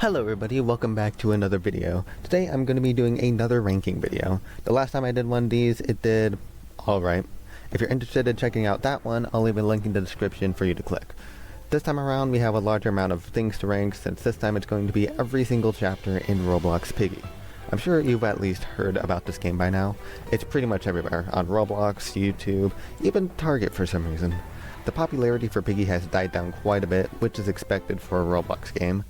Hello everybody, welcome back to another video. Today I'm going to be doing another ranking video. The last time I did one of these, it did alright. If you're interested in checking out that one, I'll leave a link in the description for you to click. This time around we have a larger amount of things to rank, since this time it's going to be every single chapter in Roblox Piggy. I'm sure you've at least heard about this game by now. It's pretty much everywhere, on Roblox, YouTube, even Target for some reason. The popularity for Piggy has died down quite a bit, which is expected for a Roblox game.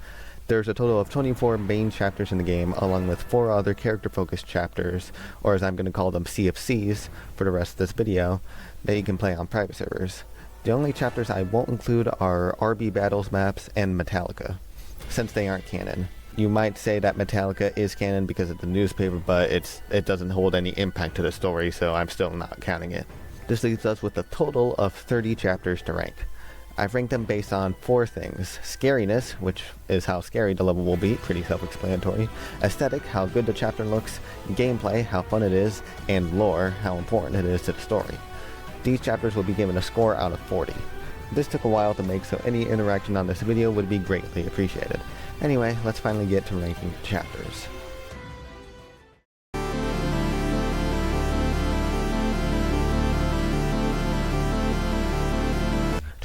There's a total of 24 main chapters in the game, along with 4 other character-focused chapters, or as I'm going to call them CFCs for the rest of this video, that you can play on private servers. The only chapters I won't include are RB Battles maps and Metallica, since they aren't canon. You might say that Metallica is canon because of the newspaper, but it doesn't hold any impact to the story, so I'm still not counting it. This leaves us with a total of 30 chapters to rank. I've ranked them based on 4 things: scariness, which is how scary the level will be, pretty self-explanatory; aesthetic, how good the chapter looks; gameplay, how fun it is; and lore, how important it is to the story. These chapters will be given a score out of 40. This took a while to make, so any interaction on this video would be greatly appreciated. Anyway, let's finally get to ranking the chapters.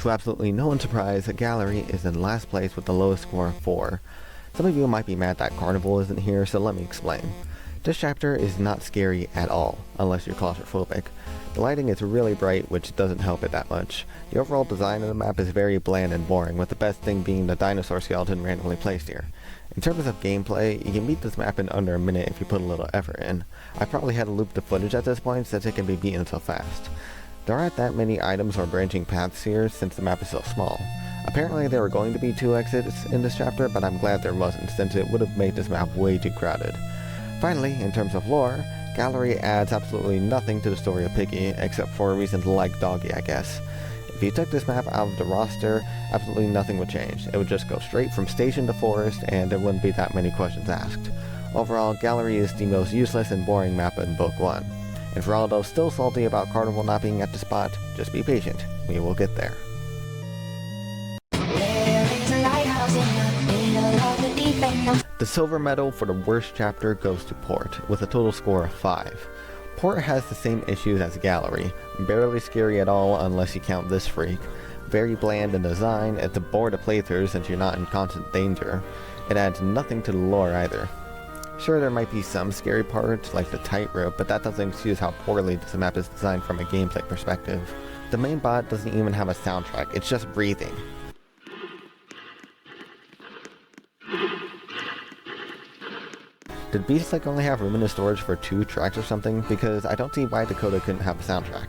To absolutely no one's surprise, Gallery is in last place with the lowest score of 4. Some of you might be mad that Carnival isn't here, so let me explain. This chapter is not scary at all, unless you're claustrophobic. The lighting is really bright, which doesn't help it that much. The overall design of the map is very bland and boring, with the best thing being the dinosaur skeleton randomly placed here. In terms of gameplay, you can beat this map in under a minute if you put a little effort in. I probably had to loop the footage at this point since it can be beaten so fast. There aren't that many items or branching paths here since the map is so small. Apparently there were going to be 2 exits in this chapter, but I'm glad there wasn't, since it would have made this map way too crowded. Finally, in terms of lore, Gallery adds absolutely nothing to the story of Piggy, except for a reason to like Doggy, I guess. If you took this map out of the roster, absolutely nothing would change. It would just go straight from station to forest, and there wouldn't be that many questions asked. Overall, Gallery is the most useless and boring map in Book 1. And for all those still salty about Carnival not being at the spot, just be patient. We will get there. The silver medal for the worst chapter goes to Port, with a total score of 5. Port has the same issues as Gallery, barely scary at all unless you count this freak. Very bland in design, it's a bore to play through since you're not in constant danger. It adds nothing to the lore either. Sure, there might be some scary parts, like the tightrope, but that doesn't excuse how poorly this map is designed from a gameplay perspective. The main bot doesn't even have a soundtrack, it's just breathing. Did Beastlike only have room in the storage for 2 tracks or something? Because I don't see why Dakota couldn't have a soundtrack.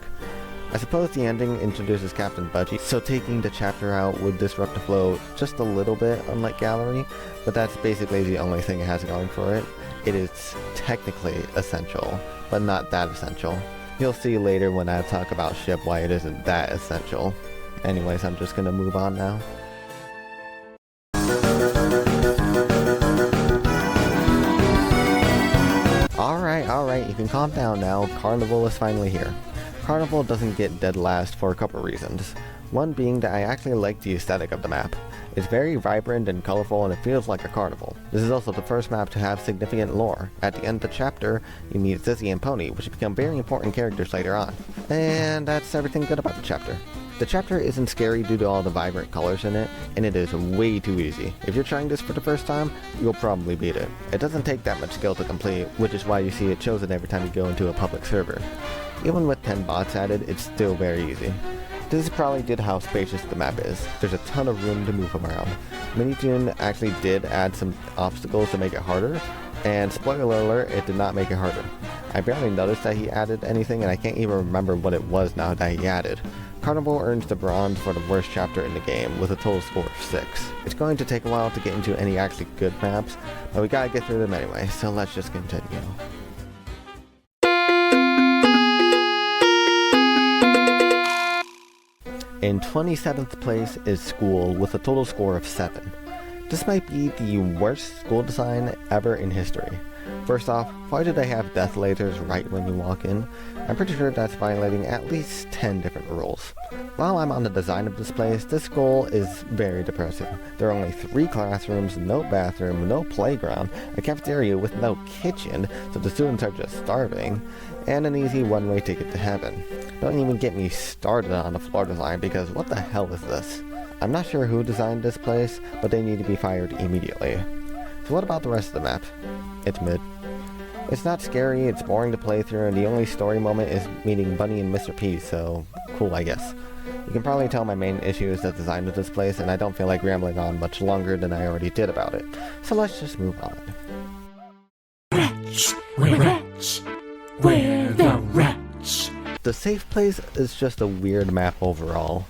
I suppose the ending introduces Captain Budgie, so taking the chapter out would disrupt the flow just a little bit, unlike Gallery, but that's basically the only thing it has going for it. It is technically essential, but not that essential. You'll see later when I talk about Ship why it isn't that essential. Anyways, I'm just gonna move on now. Alright, you can calm down now. Carnival is finally here. Carnival doesn't get dead last for a couple reasons. One being that I actually like the aesthetic of the map. It's very vibrant and colorful, and it feels like a carnival. This is also the first map to have significant lore. At the end of the chapter, you meet Zizzy and Pony, which become very important characters later on. And that's everything good about the chapter. The chapter isn't scary due to all the vibrant colors in it, and it is way too easy. If you're trying this for the first time, you'll probably beat it. It doesn't take that much skill to complete, which is why you see it chosen every time you go into a public server. Even with 10 bots added, it's still very easy. This is probably due to how spacious the map is. There's a ton of room to move around. Minitune actually did add some obstacles to make it harder, and spoiler alert, it did not make it harder. I barely noticed that he added anything, and I can't even remember what it was now that he added. Carnival earns the bronze for the worst chapter in the game, with a total score of 6. It's going to take a while to get into any actually good maps, but we gotta get through them anyway, so let's just continue. In 27th place is School, with a total score of 7. This might be the worst school design ever in history. First off, why do they have death lasers right when you walk in? I'm pretty sure that's violating at least 10 different rules. While I'm on the design of this place, this school is very depressing. There are only 3 classrooms, no bathroom, no playground, a cafeteria with no kitchen, so the students are just starving, and an easy one-way ticket to heaven. Don't even get me started on the floor design, because what the hell is this? I'm not sure who designed this place, but they need to be fired immediately. So what about the rest of the map? It's mid. It's not scary, it's boring to play through, and the only story moment is meeting Bunny and Mr. P, so cool, I guess. You can probably tell my main issue is the design of this place, and I don't feel like rambling on much longer than I already did about it. So let's just move on. Wretch, we're the wretch. The safe place is just a weird map overall.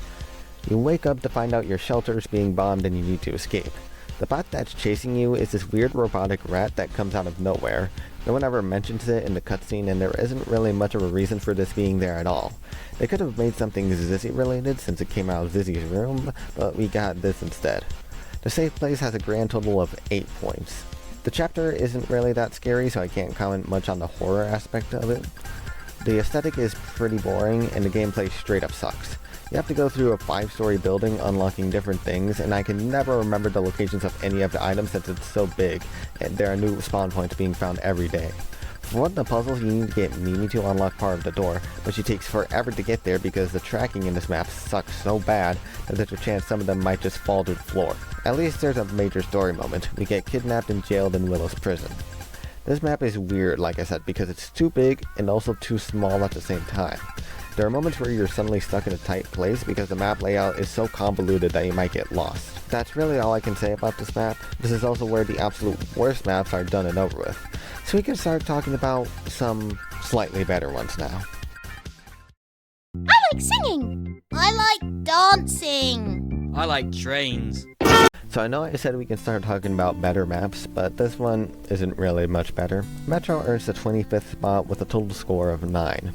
You wake up to find out your shelter is being bombed and you need to escape. The bot that's chasing you is this weird robotic rat that comes out of nowhere. No one ever mentions it in the cutscene, and there isn't really much of a reason for this being there at all. They could have made something Zizzy related since it came out of Zizzy's room, but we got this instead. The safe place has a grand total of 8 points. The chapter isn't really that scary, so I can't comment much on the horror aspect of it. The aesthetic is pretty boring, and the gameplay straight up sucks. You have to go through a 5-story building unlocking different things, and I can never remember the locations of any of the items since it's so big, and there are new spawn points being found every day. For one of the puzzles, you need to get Mimi to unlock part of the door, but she takes forever to get there because the tracking in this map sucks so bad that there's a chance some of them might just fall to the floor. At least there's a major story moment. We get kidnapped and jailed in Willow's prison. This map is weird, like I said, because it's too big and also too small at the same time. There are moments where you're suddenly stuck in a tight place because the map layout is so convoluted that you might get lost. That's really all I can say about this map. This is also where the absolute worst maps are done and over with. So we can start talking about some slightly better ones now. I like singing! I like dancing! I like trains. So I know I said we can start talking about better maps, but this one isn't really much better. Metro earns the 25th spot with a total score of 9.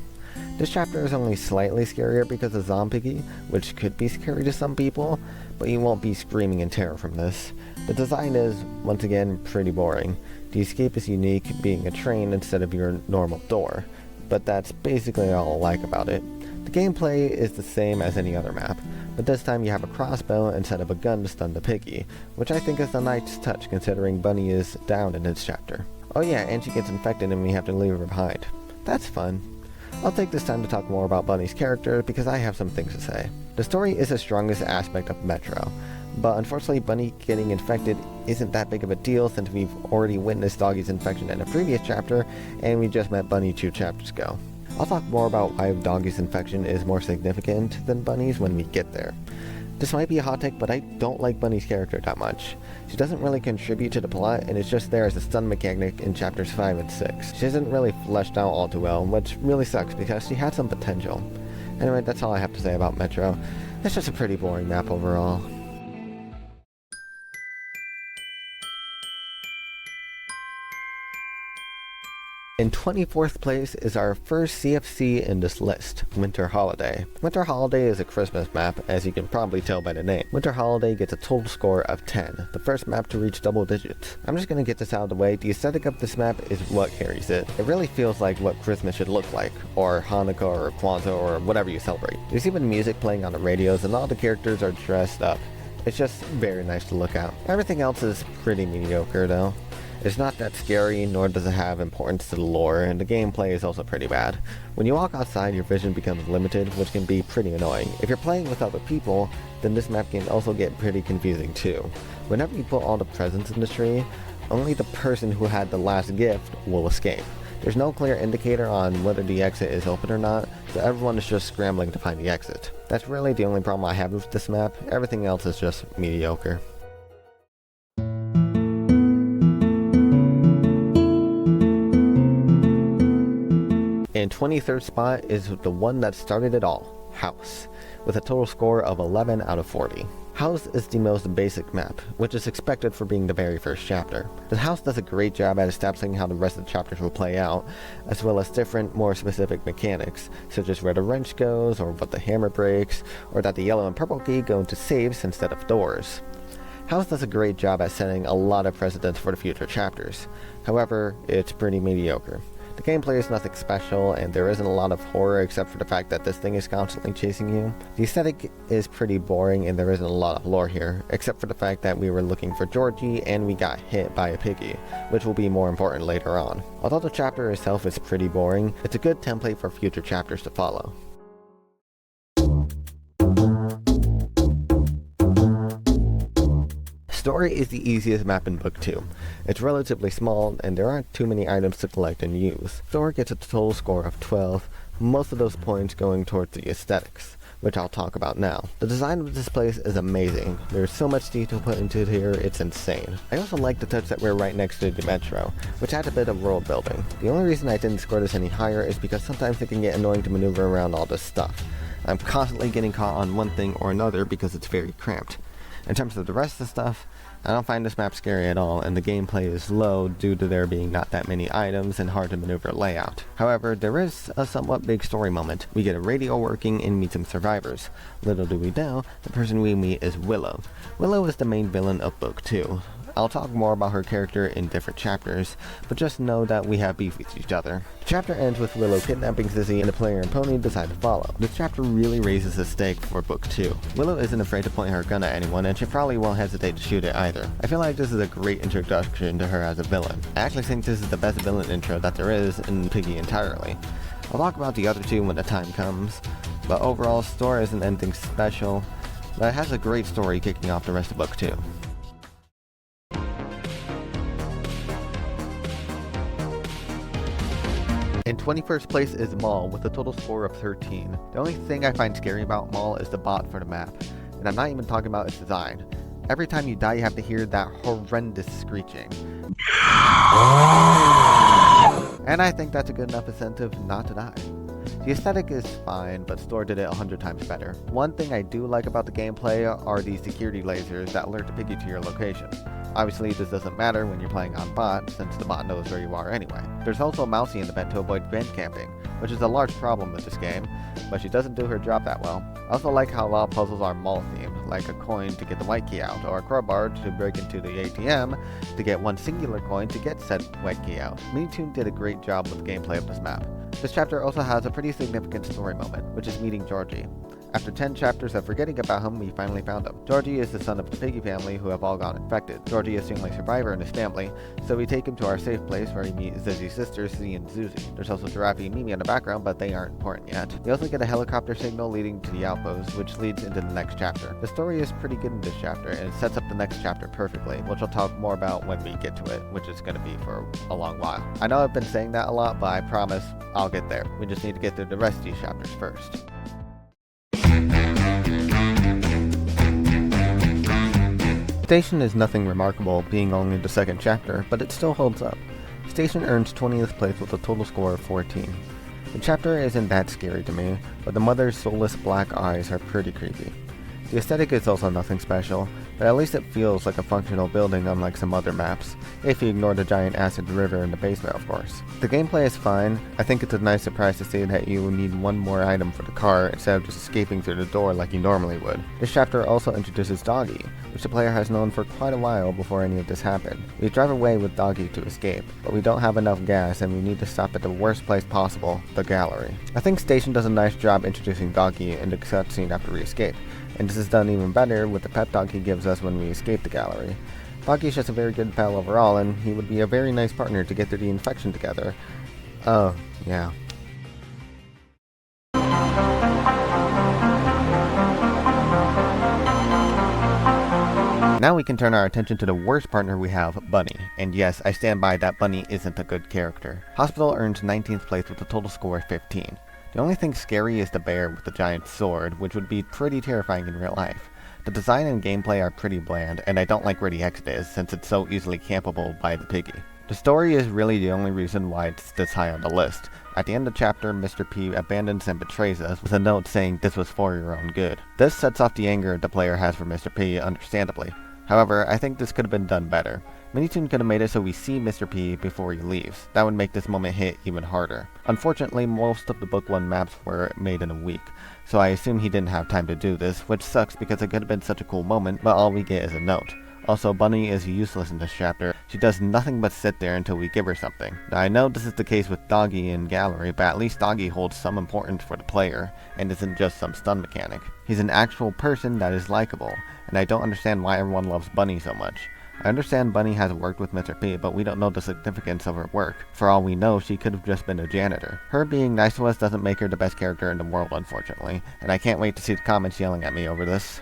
This chapter is only slightly scarier because of Piggy, which could be scary to some people, but you won't be screaming in terror from this. The design is, once again, pretty boring. The escape is unique, being a train instead of your normal door, but that's basically all I like about it. The gameplay is the same as any other map, but this time you have a crossbow instead of a gun to stun the Piggy, which I think is a nice touch considering Bunny is down in this chapter. Oh yeah, and she gets infected and we have to leave her behind. That's fun. I'll take this time to talk more about Bunny's character because I have some things to say. The story is the strongest aspect of Metro, but unfortunately Bunny getting infected isn't that big of a deal since we've already witnessed Doggy's infection in a previous chapter and we just met Bunny 2 chapters ago. I'll talk more about why Doggy's infection is more significant than Bunny's when we get there. This might be a hot take, but I don't like Bunny's character that much. She doesn't really contribute to the plot, and is just there as a stun mechanic in chapters 5 and 6. She isn't really fleshed out all too well, which really sucks because she had some potential. Anyway, that's all I have to say about Metro. It's just a pretty boring map overall. In 24th place is our first CFC in this list, Winter Holiday. Winter Holiday is a Christmas map, as you can probably tell by the name. Winter Holiday gets a total score of 10, the first map to reach double digits. I'm just gonna get this out of the way. The aesthetic of this map is what carries it. It really feels like what Christmas should look like, or Hanukkah or Kwanzaa or whatever you celebrate. There's even music playing on the radios and all the characters are dressed up. It's just very nice to look at. Everything else is pretty mediocre though. It's not that scary, nor does it have importance to the lore, and the gameplay is also pretty bad. When you walk outside, your vision becomes limited, which can be pretty annoying. If you're playing with other people, then this map can also get pretty confusing too. Whenever you put all the presents in the tree, only the person who had the last gift will escape. There's no clear indicator on whether the exit is open or not, so everyone is just scrambling to find the exit. That's really the only problem I have with this map. Everything else is just mediocre. In 23rd spot is the one that started it all, House, with a total score of 11 out of 40. House is the most basic map, which is expected for being the very first chapter. The House does a great job at establishing how the rest of the chapters will play out, as well as different, more specific mechanics, such as where the wrench goes, or what the hammer breaks, or that the yellow and purple key go into safes instead of doors. House does a great job at setting a lot of precedents for the future chapters. However, it's pretty mediocre. The gameplay is nothing special, and there isn't a lot of horror except for the fact that this thing is constantly chasing you. The aesthetic is pretty boring, and there isn't a lot of lore here, except for the fact that we were looking for Georgie and we got hit by a piggy, which will be more important later on. Although the chapter itself is pretty boring, it's a good template for future chapters to follow. Story is the easiest map in Book 2. It's relatively small, and there aren't too many items to collect and use. Story gets a total score of 12, most of those points going towards the aesthetics, which I'll talk about now. The design of this place is amazing. There's so much detail put into it here, it's insane. I also like the touch that we're right next to the metro, which adds a bit of world building. The only reason I didn't score this any higher is because sometimes it can get annoying to maneuver around all this stuff. I'm constantly getting caught on one thing or another because it's very cramped. In terms of the rest of the stuff, I don't find this map scary at all, and the gameplay is low due to there being not that many items and hard to maneuver layout. However, there is a somewhat big story moment. We get a radio working and meet some survivors. Little do we know, the person we meet is Willow. Willow is the main villain of Book 2. I'll talk more about her character in different chapters, but just know that we have beef with each other. The chapter ends with Willow kidnapping Sissy, and the player and Pony decide to follow. This chapter really raises the stake for Book 2. Willow isn't afraid to point her gun at anyone, and she probably won't hesitate to shoot it either. I feel like this is a great introduction to her as a villain. I actually think this is the best villain intro that there is in Piggy entirely. I'll talk about the other two when the time comes, but overall, story isn't anything special, but it has a great story kicking off the rest of Book 2. In 21st place is Mall with a total score of 13. The only thing I find scary about Mall is the bot for the map, and I'm not even talking about its design. Every time you die you have to hear that horrendous screeching. And I think that's a good enough incentive not to die. The aesthetic is fine, but Store did it 100 times better. One thing I do like about the gameplay are the security lasers that alert the Piggy to your location. Obviously, this doesn't matter when you're playing on bot, since the bot knows where you are anyway. There's also a mousey in the vent to avoid vent camping, which is a large problem with this game, but she doesn't do her job that well. I also like how a lot of puzzles are mall themed, like a coin to get the white key out, or a crowbar to break into the ATM to get one singular coin to get said white key out. Minitoon did a great job with the gameplay of this map. This chapter also has a pretty significant story moment, which is meeting Georgie. After 10 chapters of forgetting about him, we finally found him. Georgie is the son of the Piggy family who have all gone infected. Georgie is the only survivor in his family, so we take him to our safe place where he meets Zizzy's sisters, Zee and Zuzi. There's also Giraffe and Mimi in the background, but they aren't important yet. We also get a helicopter signal leading to the outpost, which leads into the next chapter. The story is pretty good in this chapter, and it sets up the next chapter perfectly, which I'll talk more about when we get to it, which is going to be for a long while. I know I've been saying that a lot, but I promise I'll get there. We just need to get through the rest of these chapters first. Station is nothing remarkable, being only the second chapter, but it still holds up. Station earns 20th place with a total score of 14. The chapter isn't that scary to me, but the mother's soulless black eyes are pretty creepy. The aesthetic is also nothing special, but at least it feels like a functional building unlike some other maps, if you ignore the giant acid river in the basement of course. The gameplay is fine. I think it's a nice surprise to see that you need one more item for the car instead of just escaping through the door like you normally would. This chapter also introduces Doggy, which the player has known for quite a while before any of this happened. We drive away with Doggy to escape, but we don't have enough gas and we need to stop at the worst place possible, the gallery. I think Station does a nice job introducing Doggy in the cutscene after we escape, and this is done even better with the pep talk he gives us when we escape the gallery. Doggy is just a very good pal overall, and he would be a very nice partner to get through the infection together. Oh, yeah. Now we can turn our attention to the worst partner we have, Bunny. And yes, I stand by that Bunny isn't a good character. Hospital earns 19th place with a total score of 15. The only thing scary is the bear with the giant sword, which would be pretty terrifying in real life. The design and gameplay are pretty bland, and I don't like where the exit is since it's so easily campable by the Piggy. The story is really the only reason why it's this high on the list. At the end of the chapter, Mr. P abandons and betrays us with a note saying this was for your own good. This sets off the anger the player has for Mr. P, understandably. However, I think this could have been done better. Minitoon could have made it so we see Mr. P before he leaves. That would make this moment hit even harder. Unfortunately, most of the Book 1 maps were made in a week, so I assume he didn't have time to do this, which sucks because it could have been such a cool moment, but all we get is a note. Also, Bunny is useless in this chapter. She does nothing but sit there until we give her something. Now, I know this is the case with Doggy in Gallery, but at least Doggy holds some importance for the player, and isn't just some stun mechanic. He's an actual person that is likable, and I don't understand why everyone loves Bunny so much. I understand Bunny has worked with Mr. P, but we don't know the significance of her work. For all we know, she could have just been a janitor. Her being nice to us doesn't make her the best character in the world, unfortunately, and I can't wait to see the comments yelling at me over this.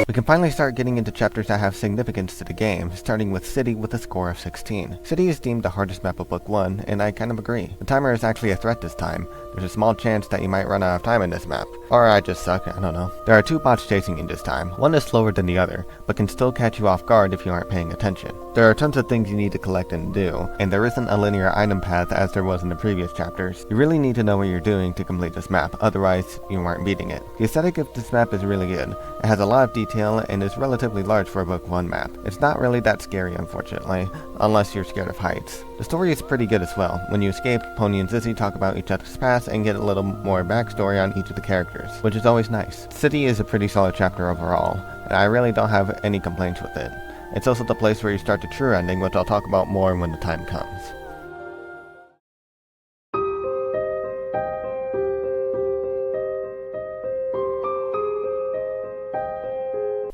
We can finally start getting into chapters that have significance to the game, starting with City with a score of 16. City is deemed the hardest map of Book 1, and I kind of agree. The timer is actually a threat this time. There's a small chance that you might run out of time in this map. Or I just suck, I don't know. There are two bots chasing you this time. One is slower than the other, but can still catch you off guard if you aren't paying attention. There are tons of things you need to collect and do, and there isn't a linear item path as there was in the previous chapters. You really need to know what you're doing to complete this map, otherwise you aren't beating it. The aesthetic of this map is really good. It has a lot of detail and is relatively large for a Book 1 map. It's not really that scary, unfortunately, unless you're scared of heights. The story is pretty good as well. When you escape, Pony and Zizzy talk about each other's past and get a little more backstory on each of the characters, which is always nice. City is a pretty solid chapter overall, and I really don't have any complaints with it. It's also the place where you start the true ending, which I'll talk about more when the time comes.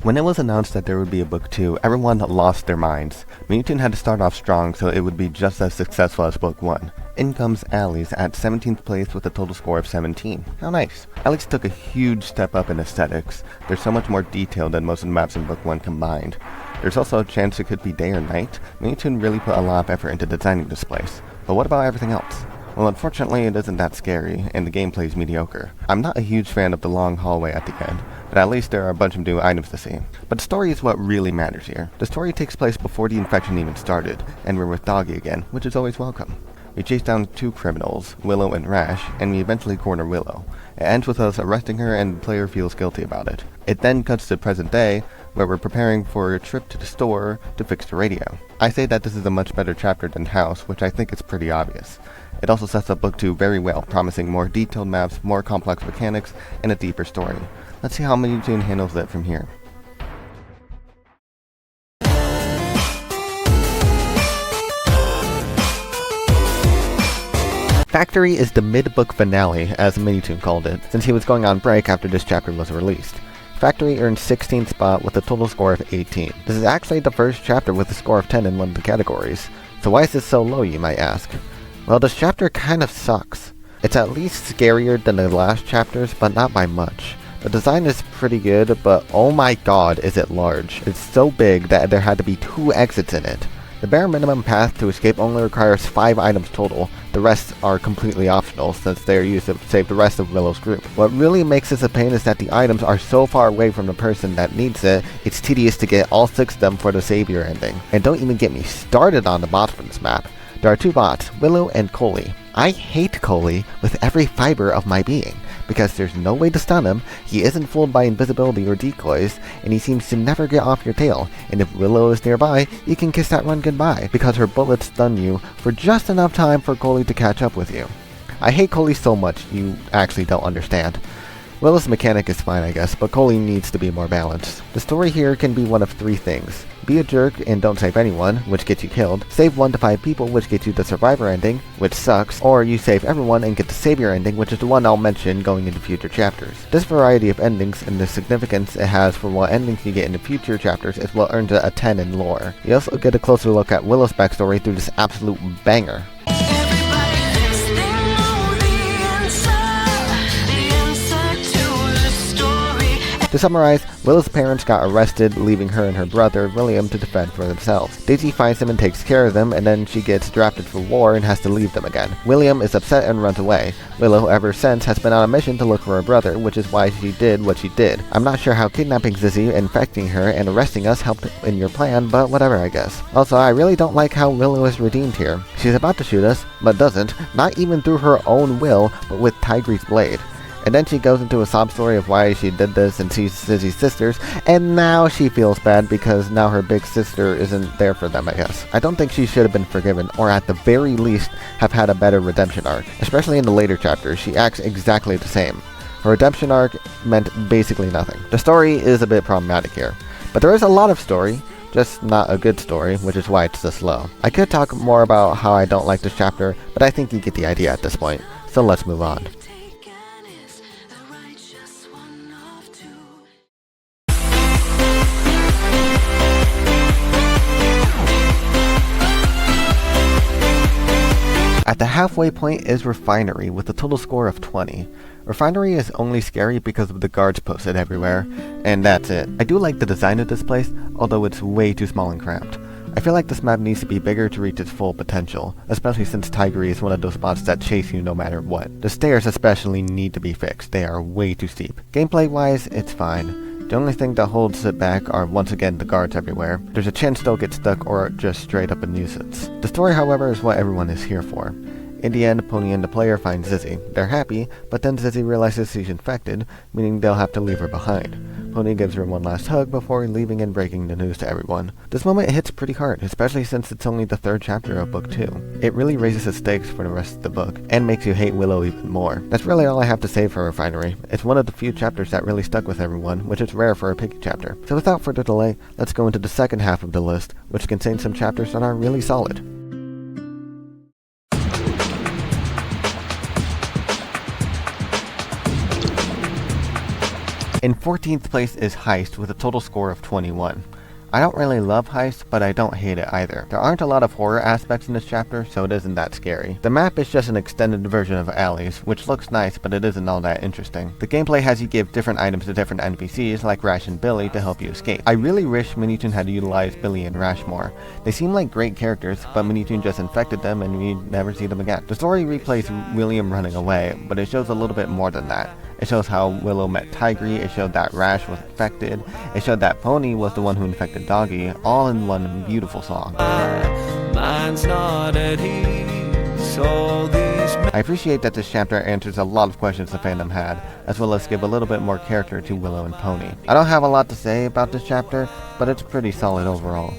When it was announced that there would be a book 2, everyone lost their minds. Mewtwo had to start off strong so it would be just as successful as Book 1. In comes Alex at 17th place with a total score of 17. How nice. Alex took a huge step up in aesthetics. There's so much more detail than most of the maps in Book 1 combined. There's also a chance it could be day or night. Mewtwo really put a lot of effort into designing this place. But what about everything else? Well, unfortunately, it isn't that scary, and the gameplay is mediocre. I'm not a huge fan of the long hallway at the end, but at least there are a bunch of new items to see. But the story is what really matters here. The story takes place before the infection even started, and we're with Doggy again, which is always welcome. We chase down two criminals, Willow and Rash, and we eventually corner Willow. It ends with us arresting her and the player feels guilty about it. It then cuts to present day, where we're preparing for a trip to the store to fix the radio. I say that this is a much better chapter than House, which I think is pretty obvious. It also sets up Book 2 very well, promising more detailed maps, more complex mechanics, and a deeper story. Let's see how Mewtwo handles it from here. Factory is the mid-book finale, as Mewtwo called it, since he was going on break after this chapter was released. Factory earned 16th spot with a total score of 18. This is actually the first chapter with a score of 10 in one of the categories. So why is this so low, you might ask? Well, this chapter kind of sucks. It's at least scarier than the last chapters, but not by much. The design is pretty good, but oh my god is it large. It's so big that there had to be 2 exits in it. The bare minimum path to escape only requires 5 items total. The rest are completely optional since they are used to save the rest of Willow's group. What really makes this a pain is that the items are so far away from the person that needs it, it's tedious to get all 6 of them for the savior ending. And don't even get me started on the bots for this map. There are 2 bots, Willow and Coley. I hate Coley with every fiber of my being, because there's no way to stun him, he isn't fooled by invisibility or decoys, and he seems to never get off your tail, and if Willow is nearby, you can kiss that run goodbye, because her bullets stun you for just enough time for Coley to catch up with you. I hate Coley so much, you actually don't understand. Willow's mechanic is fine I guess, but Coley needs to be more balanced. The story here can be one of 3 things. Be a jerk and don't save anyone, which gets you killed. Save 1 to 5 people, which gets you the survivor ending, which sucks. Or you save everyone and get the savior ending, which is the one I'll mention going into future chapters. This variety of endings and the significance it has for what endings you get in the future chapters is what earns it a 10 in lore. You also get a closer look at Willow's backstory through this absolute banger. To summarize, Willow's parents got arrested, leaving her and her brother, William, to defend for themselves. Daisy finds them and takes care of them, and then she gets drafted for war and has to leave them again. William is upset and runs away. Willow, ever since, has been on a mission to look for her brother, which is why she did what she did. I'm not sure how kidnapping Zizzy, infecting her, and arresting us helped in your plan, but whatever I guess. Also, I really don't like how Willow is redeemed here. She's about to shoot us, but doesn't, not even through her own will, but with Tigre's blade. And then she goes into a sob story of why she did this and sees Zizzy's sisters, and now she feels bad because now her big sister isn't there for them, I guess. I don't think she should have been forgiven, or at the very least have had a better redemption arc. Especially in the later chapters, she acts exactly the same. Her redemption arc meant basically nothing. The story is a bit problematic here, but there is a lot of story, just not a good story, which is why it's this low. I could talk more about how I don't like this chapter, but I think you get the idea at this point, so let's move on. At the halfway point is Refinery with a total score of 20. Refinery is only scary because of the guards posted everywhere, and that's it. I do like the design of this place, although it's way too small and cramped. I feel like this map needs to be bigger to reach its full potential, especially since Tigray is one of those spots that chase you no matter what. The stairs especially need to be fixed, they are way too steep. Gameplay wise, it's fine. The only thing that holds it back are once again the guards everywhere. There's a chance they'll get stuck or just straight up a nuisance. The story, however, is what everyone is here for. In the end, Pony and the player find Zizzy. They're happy, but then Zizzy realizes she's infected, meaning they'll have to leave her behind. Pony gives her one last hug before leaving and breaking the news to everyone. This moment hits pretty hard, especially since it's only the 3rd chapter of book 2. It really raises the stakes for the rest of the book, and makes you hate Willow even more. That's really all I have to say for Refinery. It's one of the few chapters that really stuck with everyone, which is rare for a Piggy chapter. So without further delay, let's go into the second half of the list, which contains some chapters that are really solid. In 14th place is Heist with a total score of 21. I don't really love Heist, but I don't hate it either. There aren't a lot of horror aspects in this chapter, so it isn't that scary. The map is just an extended version of Alley's, which looks nice, but it isn't all that interesting. The gameplay has you give different items to different NPCs like Rash and Billy to help you escape. I really wish Minitoon had utilized Billy and Rash more. They seem like great characters, but Minitoon just infected them and we never see them again. The story replays William running away, but it shows a little bit more than that. It shows how Willow met Tigray, it showed that Rash was infected, it showed that Pony was the one who infected Doggy, all in one beautiful song. Mine's not at ease, I appreciate that this chapter answers a lot of questions the fandom had, as well as give a little bit more character to Willow and Pony. I don't have a lot to say about this chapter, but it's pretty solid overall.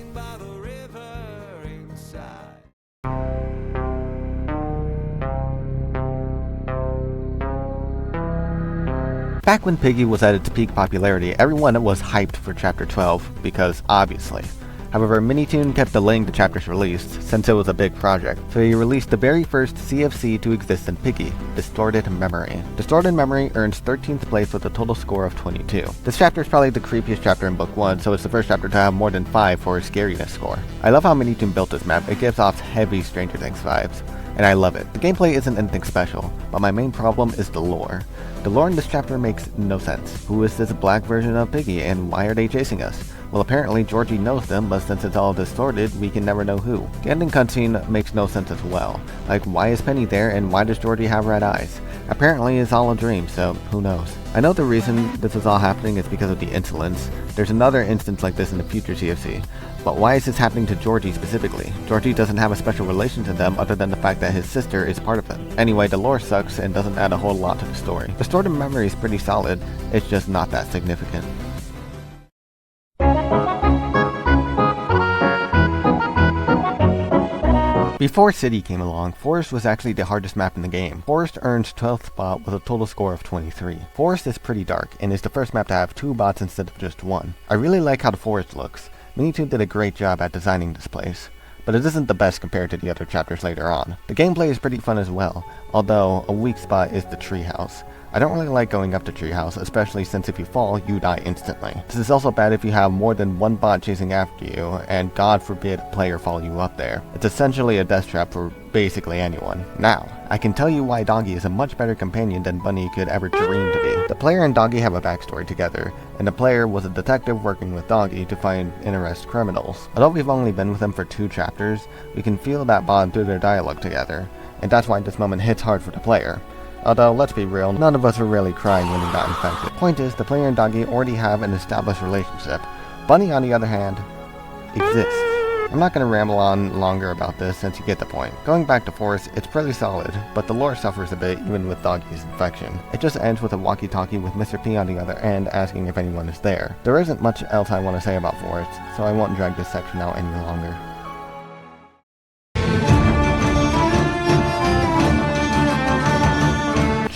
Back when Piggy was at its peak popularity, everyone was hyped for Chapter 12, because obviously. However, Minitoon kept delaying the chapter's release, since it was a big project, so he released the very first CFC to exist in Piggy, Distorted Memory. Distorted Memory earns 13th place with a total score of 22. This chapter is probably the creepiest chapter in Book 1, so it's the first chapter to have more than 5 for its scariness score. I love how Minitoon built this map, it gives off heavy Stranger Things vibes, and I love it. The gameplay isn't anything special, but my main problem is the lore. The lore in this chapter makes no sense. Who is this black version of Piggy, and why are they chasing us? Well, apparently Georgie knows them, but since it's all distorted, we can never know who. The ending cutscene makes no sense as well. Like, why is Penny there, and why does Georgie have red eyes? Apparently it's all a dream, so who knows. I know the reason this is all happening is because of the insolence. There's another instance like this in the future CFC. But why is this happening to Georgie specifically? Georgie doesn't have a special relation to them other than the fact that his sister is part of them. Anyway, the lore sucks and doesn't add a whole lot to the story. Distorted Memory is pretty solid, it's just not that significant. Before City came along, Forest was actually the hardest map in the game. Forest earns 12th spot with a total score of 23. Forest is pretty dark, and is the first map to have 2 bots instead of just 1. I really like how the forest looks. Minitoon did a great job at designing this place, but it isn't the best compared to the other chapters later on. The gameplay is pretty fun as well, although a weak spot is the treehouse. I don't really like going up the treehouse, especially since if you fall, you die instantly. This is also bad if you have more than 1 bot chasing after you, and God forbid a player follow you up there. It's essentially a death trap for basically anyone. Now, I can tell you why Doggy is a much better companion than Bunny could ever dream to be. The player and Doggy have a backstory together, and the player was a detective working with Doggy to find and arrest criminals. Although we've only been with them for 2 chapters, we can feel that bond through their dialogue together, and that's why this moment hits hard for the player. Although, let's be real, none of us were really crying when he got infected. Point is, the player and Doggy already have an established relationship. Bunny, on the other hand, exists. I'm not going to ramble on longer about this since you get the point. Going back to Forest, it's pretty solid, but the lore suffers a bit even with Doggy's infection. It just ends with a walkie-talkie with Mr. P on the other end asking if anyone is there. There isn't much else I want to say about Forest, so I won't drag this section out any longer.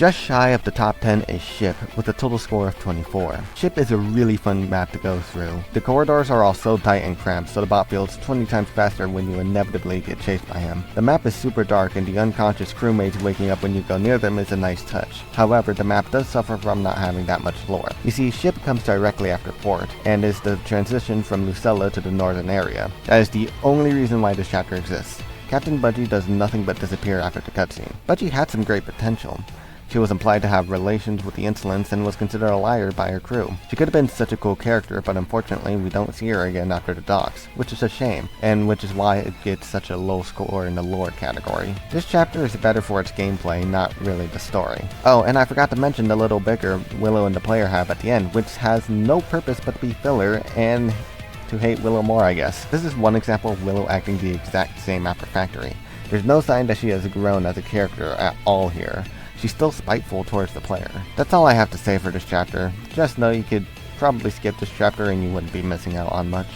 Just shy of the top 10 is Ship, with a total score of 24. Ship is a really fun map to go through. The corridors are all so tight and cramped, so the bot feels 20 times faster when you inevitably get chased by him. The map is super dark, and the unconscious crewmates waking up when you go near them is a nice touch. However, the map does suffer from not having that much lore. You see, Ship comes directly after Port, and is the transition from Lucella to the northern area. That is the only reason why this chapter exists. Captain Budgie does nothing but disappear after the cutscene. Budgie had some great potential. She was implied to have relations with the Insolents and was considered a liar by her crew. She could have been such a cool character, but unfortunately we don't see her again after the docks, which is a shame, and which is why it gets such a low score in the lore category. This chapter is better for its gameplay, not really the story. Oh, and I forgot to mention the little bicker Willow and the player have at the end, which has no purpose but to be filler and to hate Willow more, I guess. This is one example of Willow acting the exact same after Factory. There's no sign that she has grown as a character at all here. She's still spiteful towards the player. That's all I have to say for this chapter. Just know you could probably skip this chapter and you wouldn't be missing out on much.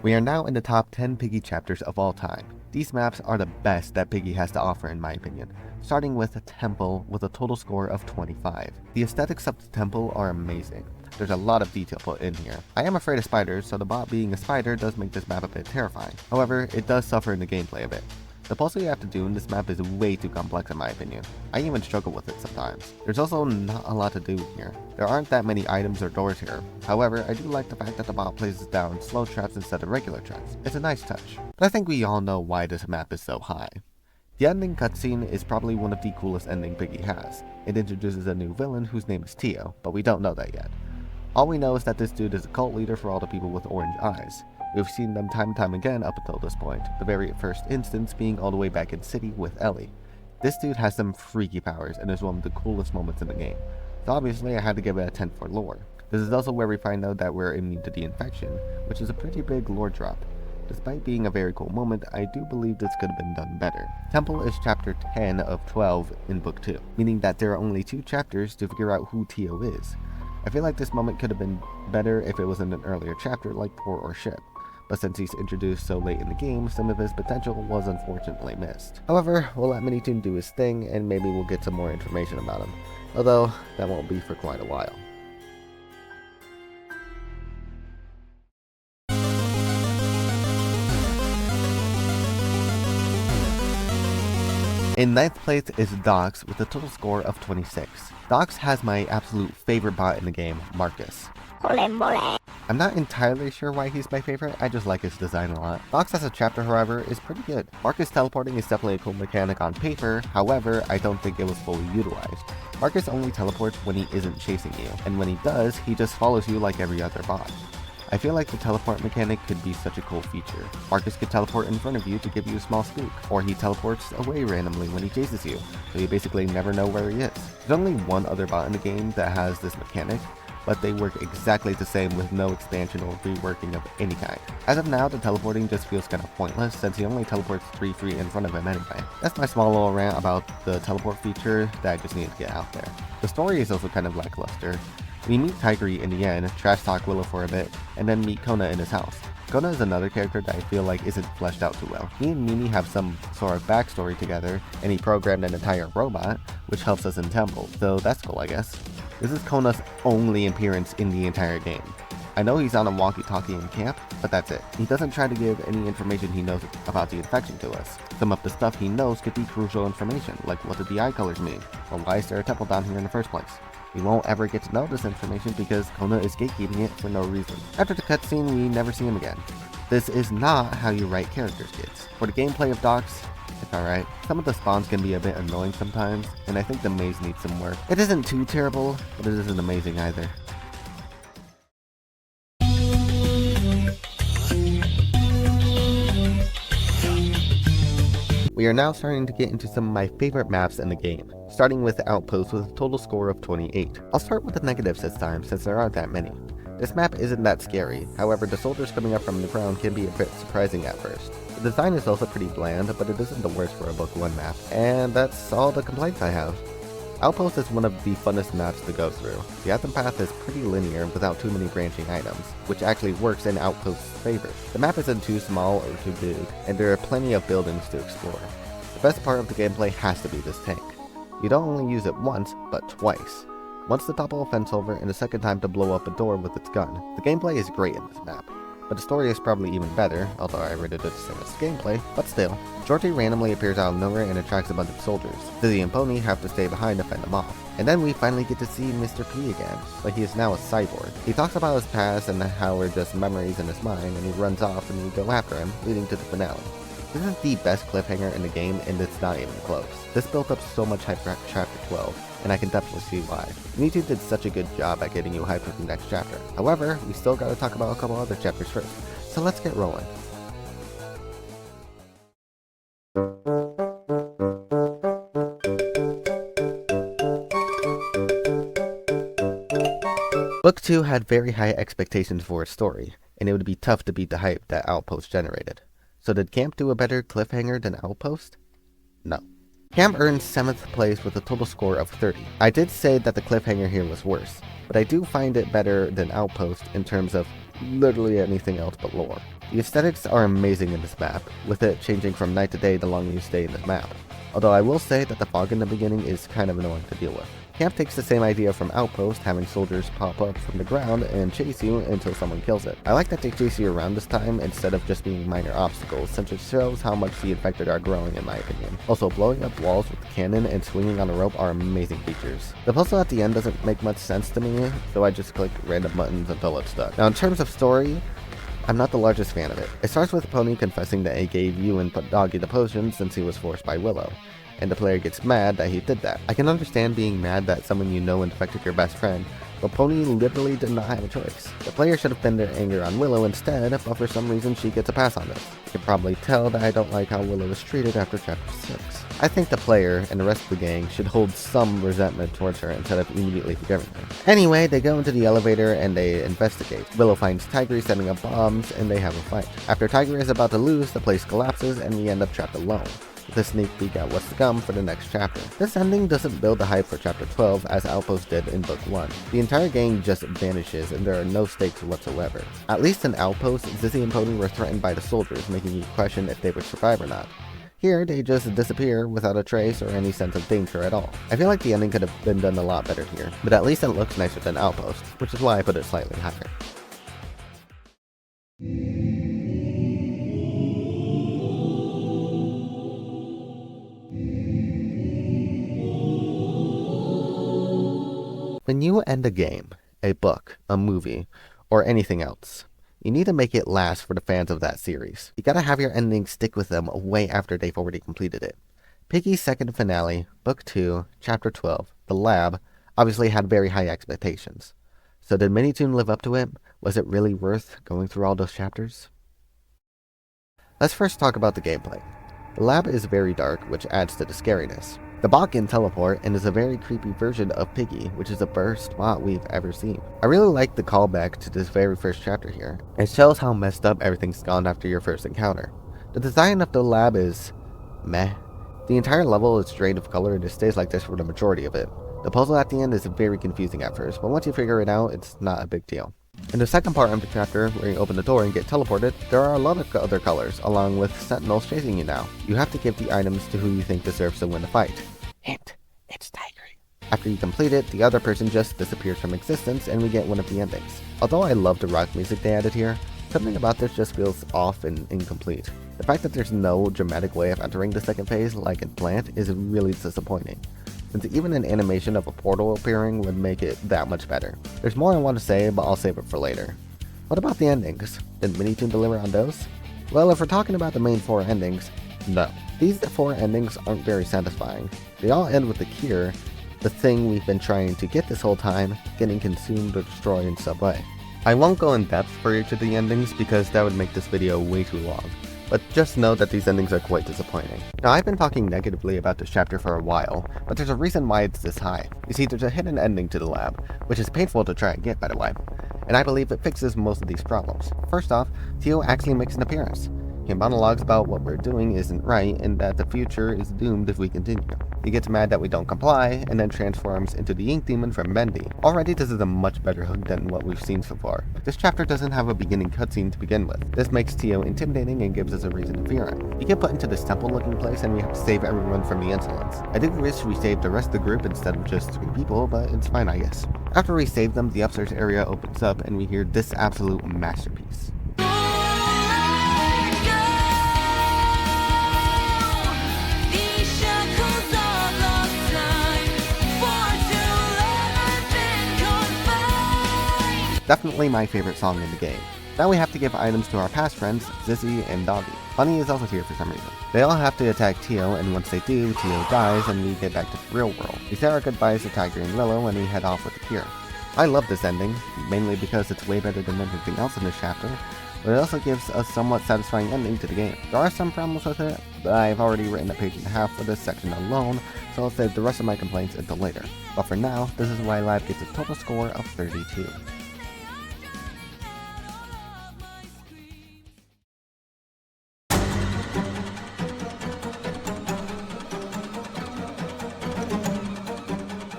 We are now in the top 10 Piggy chapters of all time. These maps are the best that Piggy has to offer in my opinion, starting with a temple with a total score of 25. The aesthetics of the temple are amazing. There's a lot of detail put in here. I am afraid of spiders, so the bot being a spider does make this map a bit terrifying. However, it does suffer in the gameplay a bit. The puzzle you have to do in this map is way too complex in my opinion. I even struggle with it sometimes. There's also not a lot to do here. There aren't that many items or doors here. However, I do like the fact that the bot places down slow traps instead of regular traps. It's a nice touch. But I think we all know why this map is so high. The ending cutscene is probably one of the coolest endings Piggy has. It introduces a new villain whose name is Tio, but we don't know that yet. All we know is that this dude is a cult leader for all the people with orange eyes. We've seen them time and time again up until this point, the very first instance being all the way back in City with Ellie. This dude has some freaky powers and is one of the coolest moments in the game, so obviously I had to give it a 10 for lore. This is also where we find out that we're immune to the infection, which is a pretty big lore drop. Despite being a very cool moment, I do believe this could have been done better. Temple is chapter 10 of 12 in book 2, meaning that there are only 2 chapters to figure out who Tio is. I feel like this moment could have been better if it was in an earlier chapter like Port or Ship, but since he's introduced so late in the game, some of his potential was unfortunately missed. However, we'll let Minitoon do his thing and maybe we'll get some more information about him, although that won't be for quite a while. In 9th place is Dox with a total score of 26. Dox has my absolute favorite bot in the game, Marcus. I'm not entirely sure why he's my favorite, I just like his design a lot. Dox as a chapter, however, is pretty good. Marcus teleporting is definitely a cool mechanic on paper, however, I don't think it was fully utilized. Marcus only teleports when he isn't chasing you, and when he does, he just follows you like every other bot. I feel like the teleport mechanic could be such a cool feature. Marcus could teleport in front of you to give you a small spook, or he teleports away randomly when he chases you, so you basically never know where he is. There's only one other bot in the game that has this mechanic, but they work exactly the same with no expansion or reworking of any kind. As of now, the teleporting just feels kind of pointless since he only teleports 3 feet in front of him anyway. That's my small little rant about the teleport feature that I just needed to get out there. The story is also kind of lackluster. We meet Tigreet in the end, trash talk Willow for a bit, and then meet Kona in his house. Kona is another character that I feel like isn't fleshed out too well. He and Mimi have some sort of backstory together, and he programmed an entire robot, which helps us in Temple, so that's cool I guess. This is Kona's only appearance in the entire game. I know he's on a walkie-talkie in camp, but that's it. He doesn't try to give any information he knows about the infection to us. Some of the stuff he knows could be crucial information, like what did the eye colors mean, or why is there a temple down here in the first place. We won't ever get to know this information because Kona is gatekeeping it for no reason. After the cutscene, we never see him again. This is not how you write characters, kids. For the gameplay of Dox, it's alright. Some of the spawns can be a bit annoying sometimes, and I think the maze needs some work. It isn't too terrible, but it isn't amazing either. We are now starting to get into some of my favorite maps in the game, starting with the Outpost with a total score of 28. I'll start with the negatives this time since there aren't that many. This map isn't that scary, however the soldiers coming up from the ground can be a bit surprising at first. The design is also pretty bland, but it isn't the worst for a book 1 map, and that's all the complaints I have. Outpost is one of the funnest maps to go through. The Anthem path is pretty linear without too many branching items, which actually works in Outpost's favor. The map isn't too small or too big, and there are plenty of buildings to explore. The best part of the gameplay has to be this tank. You don't only use it once, but twice. Once to topple a fence over, and the second time to blow up a door with its gun. The gameplay is great in this map, but the story is probably even better, although I rated it the same as the gameplay, but still. Georgie randomly appears out of nowhere and attracts a bunch of soldiers. Dizzy and Pony have to stay behind to fend them off. And then we finally get to see Mr. P again, but he is now a cyborg. He talks about his past and how we're just memories in his mind, and he runs off and we go after him, leading to the finale. This is the best cliffhanger in the game, and it's not even close. This built up so much hype for Chapter 12, and I can definitely see why. YouTube did such a good job at getting you hyped for the next chapter. However, we still gotta talk about a couple other chapters first, so let's get rolling. Book 2 had very high expectations for its story, and it would be tough to beat the hype that Outpost generated. So did Camp do a better cliffhanger than Outpost? No. Camp earned 7th place with a total score of 30. I did say that the cliffhanger here was worse, but I do find it better than Outpost in terms of literally anything else but lore. The aesthetics are amazing in this map, with it changing from night to day the longer you stay in this map. Although I will say that the fog in the beginning is kind of annoying to deal with. Camp takes the same idea from Outpost, having soldiers pop up from the ground and chase you until someone kills it. I like that they chase you around this time instead of just being minor obstacles, since it shows how much the infected are growing in my opinion. Also, blowing up walls with the cannon and swinging on a rope are amazing features. The puzzle at the end doesn't make much sense to me, so I just click random buttons until it's done. Now in terms of story, I'm not the largest fan of it. It starts with Pony confessing that he gave you and Doggy the potion since he was forced by Willow, and the player gets mad that he did that. I can understand being mad that someone you know infected your best friend, but Pony literally did not have a choice. The player should have been their anger on Willow instead, but for some reason she gets a pass on this. You can probably tell that I don't like how Willow was treated after Chapter 6. I think the player and the rest of the gang should hold some resentment towards her instead of immediately forgiving her. Anyway, they go into the elevator and they investigate. Willow finds Tigre setting up bombs and they have a fight. After Tigre is about to lose, the place collapses and we end up trapped alone, with a sneak peek at what's to come for the next chapter. This ending doesn't build the hype for Chapter 12 as Outpost did in Book 1. The entire gang just vanishes and there are no stakes whatsoever. At least in Outpost, Zizzy and Pony were threatened by the soldiers, making you question if they would survive or not. Here, they just disappear without a trace or any sense of danger at all. I feel like the ending could have been done a lot better here, but at least it looks nicer than Outpost, which is why I put it slightly higher. When you end a game, a book, a movie, or anything else, you need to make it last for the fans of that series. You gotta have your ending stick with them way after they've already completed it. Piggy's second finale, Book 2, Chapter 12, The Lab, obviously had very high expectations. So did Minitoon live up to it? Was it really worth going through all those chapters? Let's first talk about the gameplay. The lab is very dark, which adds to the scariness. The bot can teleport and is a very creepy version of Piggy, which is the first bot we've ever seen. I really like the callback to this very first chapter here. It shows how messed up everything's gone after your first encounter. The design of the lab is meh. The entire level is drained of color and it stays like this for the majority of it. The puzzle at the end is very confusing at first, but once you figure it out, it's not a big deal. In the second part of the chapter, where you open the door and get teleported, there are a lot of other colors, along with sentinels chasing you now. You have to give the items to who you think deserves to win the fight. Hint, it's Tigre. After you complete it, the other person just disappears from existence and we get one of the endings. Although I love the rock music they added here, something about this just feels off and incomplete. The fact that there's no dramatic way of entering the second phase like in Plant is really disappointing, since even an animation of a portal appearing would make it that much better. There's more I want to say, but I'll save it for later. What about the endings? Did Minitoon deliver on those? Well, if we're talking about the main 4 endings, no. These 4 endings aren't very satisfying. They all end with the cure, the thing we've been trying to get this whole time, getting consumed or destroyed in some way. I won't go in depth for each of the endings because that would make this video way too long, but just know that these endings are quite disappointing. Now I've been talking negatively about this chapter for a while, but there's a reason why it's this high. You see, there's a hidden ending to the lab, which is painful to try and get by the way, and I believe it fixes most of these problems. First off, Tio actually makes an appearance. He monologues about what we're doing isn't right and that the future is doomed if we continue. He gets mad that we don't comply and then transforms into the ink demon from Bendy. Already this is a much better hook than what we've seen so far. This chapter doesn't have a beginning cutscene to begin with. This makes Tio intimidating and gives us a reason to fear him. We get put into this temple looking place and we have to save everyone from the insolence. I do wish we saved the rest of the group instead of just 3 people, but it's fine I guess. After we save them, the upstairs area opens up and we hear this absolute masterpiece. Definitely my favorite song in the game. Now we have to give items to our past friends, Zizzy and Doggy. Bunny is also here for some reason. They all have to attack Tio, and once they do, Tio dies and we get back to the real world. We say our goodbyes to Tiger and Willow and we head off with the cure. I love this ending, mainly because it's way better than everything else in this chapter, but it also gives a somewhat satisfying ending to the game. There are some problems with it, but I've already written a page and a half for this section alone, so I'll save the rest of my complaints until later. But for now, this is why Lab gets a total score of 32.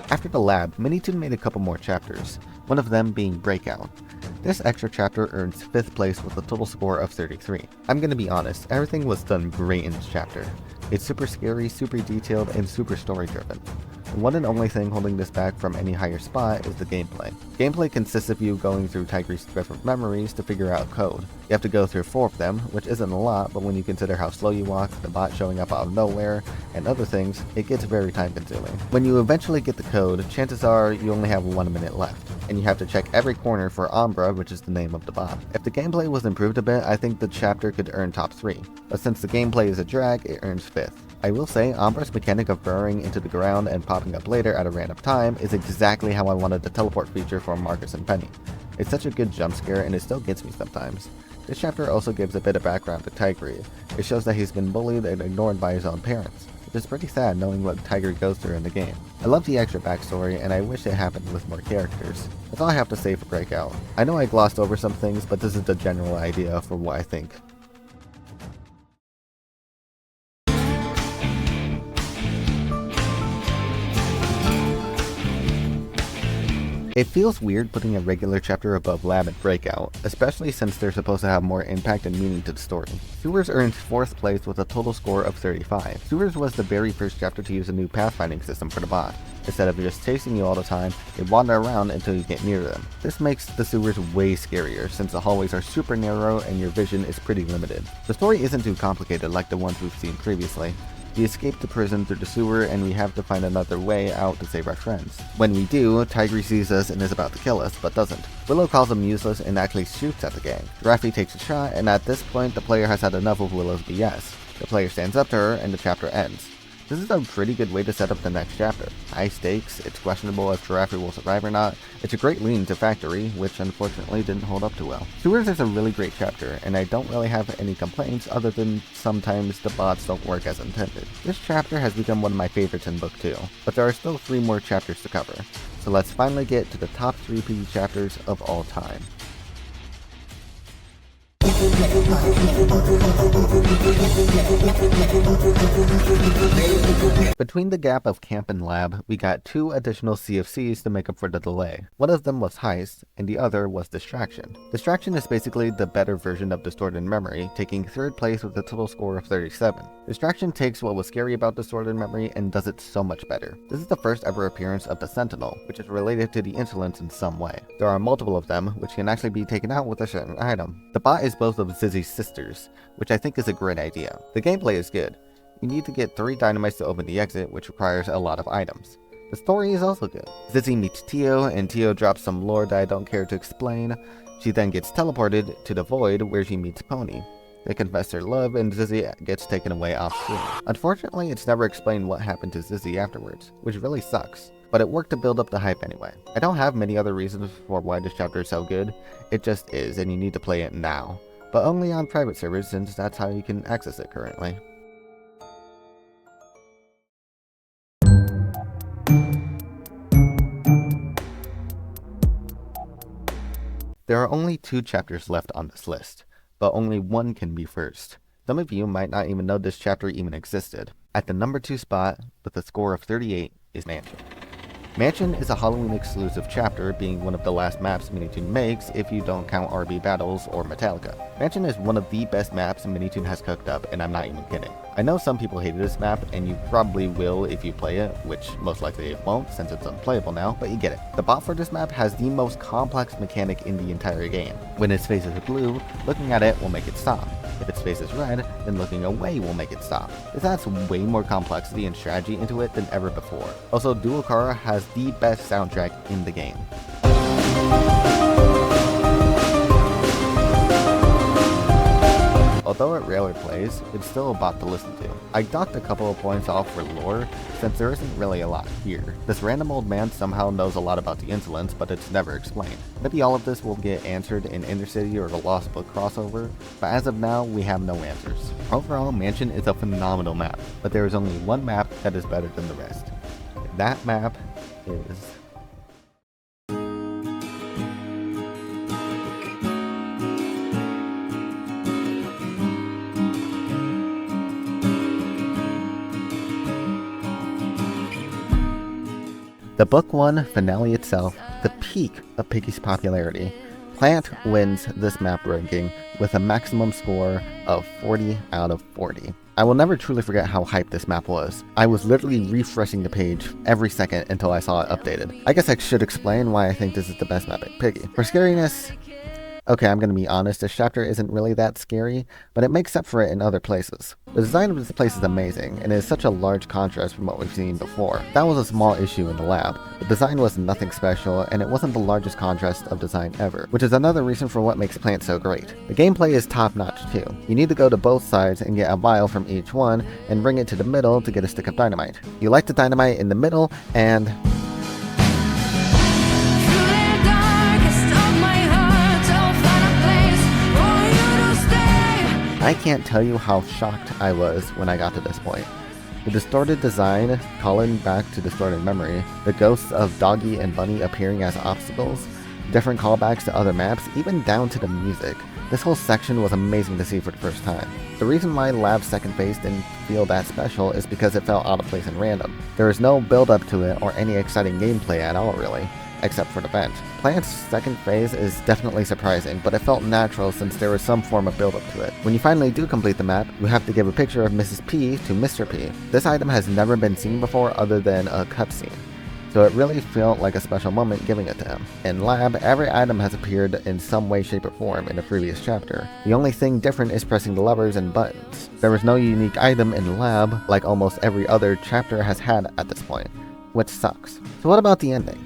After the lab, Minitoon made a couple more chapters, one of them being Breakout. This extra chapter earns 5th place with a total score of 33. I'm gonna be honest, everything was done great in this chapter. It's super scary, super detailed, and super story driven. The one and only thing holding this back from any higher spot is the gameplay. Gameplay consists of you going through Tigre's different memories to figure out code. You have to go through 4 of them, which isn't a lot, but when you consider how slow you walk, the bot showing up out of nowhere, and other things, it gets very time consuming. When you eventually get the code, chances are you only have 1 minute left, and you have to check every corner for Umbra, which is the name of the bot. If the gameplay was improved a bit, I think the chapter could earn top 3, but since the gameplay is a drag, it earns 5th. I will say, Umbra's mechanic of burrowing into the ground and popping up later at a random time is exactly how I wanted the teleport feature for Marcus and Penny. It's such a good jump scare and it still gets me sometimes. This chapter also gives a bit of background to Tigre. It shows that he's been bullied and ignored by his own parents, which is pretty sad knowing what Tigre goes through in the game. I love the extra backstory and I wish it happened with more characters. That's all I have to say for Breakout. I know I glossed over some things, but this is the general idea for what I think. It feels weird putting a regular chapter above Lab and Breakout, especially since they're supposed to have more impact and meaning to the story. Sewers earns 4th place with a total score of 35. Sewers was the very first chapter to use a new pathfinding system for the bot. Instead of just chasing you all the time, they wander around until you get near them. This makes the sewers way scarier since the hallways are super narrow and your vision is pretty limited. The story isn't too complicated like the ones we've seen previously. We escape the prison through the sewer and we have to find another way out to save our friends. When we do, Tigre sees us and is about to kill us, but doesn't. Willow calls him useless and actually shoots at the gang. Raffi takes a shot and at this point the player has had enough of Willow's BS. The player stands up to her and the chapter ends. This is a pretty good way to set up the next chapter. High stakes, it's questionable if Giraffe will survive or not. It's a great lean to Factory, which unfortunately didn't hold up too well. Sewers is a really great chapter, and I don't really have any complaints other than sometimes the bots don't work as intended. This chapter has become one of my favorites in Book 2, but there are still 3 more chapters to cover. So let's finally get to the top 3 Piggy chapters of all time. Between the gap of camp and lab, we got 2 additional CFCs to make up for the delay. One of them was heist, and the other was distraction. Distraction is basically the better version of distorted memory, taking 3rd place with a total score of 37. Distraction takes what was scary about distorted memory and does it so much better. This is the first ever appearance of the Sentinel, which is related to the insolence in some way. There are multiple of them, which can actually be taken out with a certain item. The bot is both of Zizzy's sisters, which I think is a great idea. The gameplay is good. You need to get 3 dynamites to open the exit, which requires a lot of items. The story is also good. Zizzy meets Tio, and Tio drops some lore that I don't care to explain. She then gets teleported to the Void, where she meets Pony. They confess their love, and Zizzy gets taken away off screen. Unfortunately, it's never explained what happened to Zizzy afterwards, which really sucks. But it worked to build up the hype anyway. I don't have many other reasons for why this chapter is so good. It just is, and you need to play it now. But only on private servers, since that's how you can access it currently. There are only 2 chapters left on this list, but only one can be first. Some of you might not even know this chapter even existed. At the number 2 spot, with a score of 38, is Mansion. Mansion is a Halloween exclusive chapter, being one of the last maps Minitoon makes if you don't count RB Battles or Metallica. Mansion is one of the best maps Minitoon has cooked up, and I'm not even kidding. I know some people hated this map, and you probably will if you play it, which most likely it won't since it's unplayable now, but you get it. The bot for this map has the most complex mechanic in the entire game. When its face is blue, looking at it will make it stop. If its face is red, then looking away will make it stop. This adds way more complexity and strategy into it than ever before. Also, Duokara has the best soundtrack in the game. Although it rarely plays, it's still a bot to listen to. I docked a couple of points off for lore, since there isn't really a lot here. This random old man somehow knows a lot about the Insolence, but it's never explained. Maybe all of this will get answered in Intercity or the Lost Book crossover, but as of now, we have no answers. Overall, Mansion is a phenomenal map, but there is only one map that is better than the rest. That map is... the Book 1 finale itself, the peak of Piggy's popularity. Plant wins this map ranking with a maximum score of 40 out of 40. I will never truly forget how hyped this map was. I was literally refreshing the page every second until I saw it updated. I guess I should explain why I think this is the best map at Piggy. For scariness, okay, I'm gonna be honest, this chapter isn't really that scary, but it makes up for it in other places. The design of this place is amazing, and it is such a large contrast from what we've seen before. That was a small issue in the lab. The design was nothing special, and it wasn't the largest contrast of design ever, which is another reason for what makes Plant so great. The gameplay is top-notch too. You need to go to both sides and get a vial from each one, and bring it to the middle to get a stick of dynamite. You light the dynamite in the middle, and... I can't tell you how shocked I was when I got to this point. The distorted design, calling back to distorted memory, the ghosts of Doggy and Bunny appearing as obstacles, different callbacks to other maps, even down to the music. This whole section was amazing to see for the first time. The reason why Lab's second phase didn't feel that special is because it felt out of place and random. There is no build up to it or any exciting gameplay at all really, except for the vent. Plant's second phase is definitely surprising, but it felt natural since there was some form of build-up to it. When you finally do complete the map, you have to give a picture of Mrs. P to Mr. P. This item has never been seen before other than a cutscene, so it really felt like a special moment giving it to him. In Lab, every item has appeared in some way, shape, or form in the previous chapter. The only thing different is pressing the levers and buttons. There was no unique item in Lab like almost every other chapter has had at this point, which sucks. So what about the ending?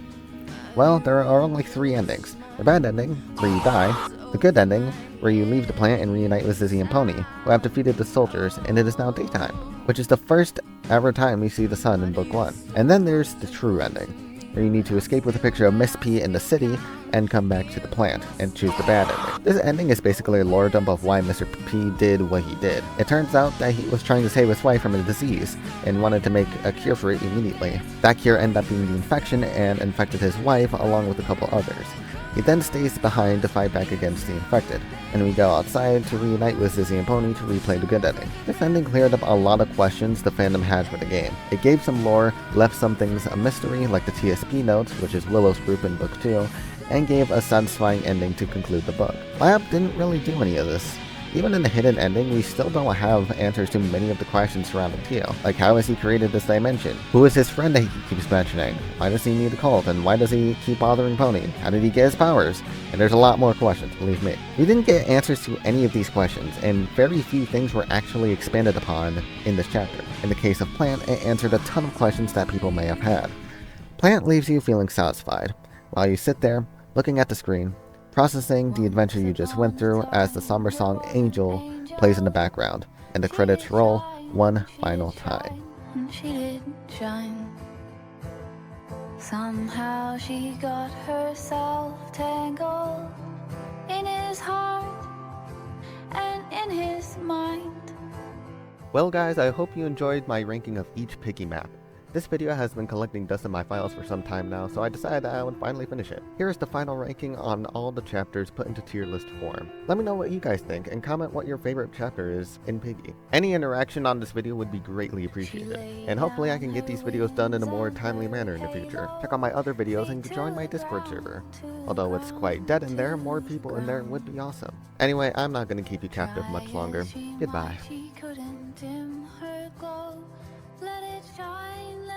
Well, there are only 3 endings. The bad ending, where you die. The good ending, where you leave the plant and reunite with Zizzy and Pony, who have defeated the soldiers, and it is now daytime, which is the first ever time we see the sun in Book 1. And then there's the true ending, where you need to escape with a picture of Miss P in the city and come back to the plant and choose the bad ending. This ending is basically a lore dump of why Mr. P did what he did. It turns out that he was trying to save his wife from a disease and wanted to make a cure for it immediately. That cure ended up being the infection and infected his wife along with a couple others. He then stays behind to fight back against the infected, and we go outside to reunite with Zizzy and Pony to replay the good ending. This ending cleared up a lot of questions the fandom had for the game. It gave some lore, left some things a mystery like the TSP notes, which is Willow's group in Book 2, and gave a satisfying ending to conclude the book. Lab didn't really do any of this. Even in the hidden ending, we still don't have answers to many of the questions surrounding Teal. Like, how has he created this dimension? Who is his friend that he keeps mentioning? Why does he need a cult? And why does he keep bothering Pony? How did he get his powers? And there's a lot more questions, believe me. We didn't get answers to any of these questions, and very few things were actually expanded upon in this chapter. In the case of Plant, it answered a ton of questions that people may have had. Plant leaves you feeling satisfied, while you sit there, looking at the screen, processing the adventure you just went through as the somber song Angel plays in the background, and the credits roll one final time. She did shine. Somehow she got herself tangled in his heart and in his mind. Well guys, I hope you enjoyed my ranking of each Piggy map. This video has been collecting dust in my files for some time now, so I decided that I would finally finish it. Here is the final ranking on all the chapters put into tier list form. Let me know what you guys think and comment what your favorite chapter is in Piggy. Any interaction on this video would be greatly appreciated, and hopefully I can get these videos done in a more timely manner in the future. Check out my other videos and join my Discord server. Although it's quite dead in there, more people in there would be awesome. Anyway, I'm not going to keep you captive much longer. Goodbye. She couldn't dim her glow. Let it shine.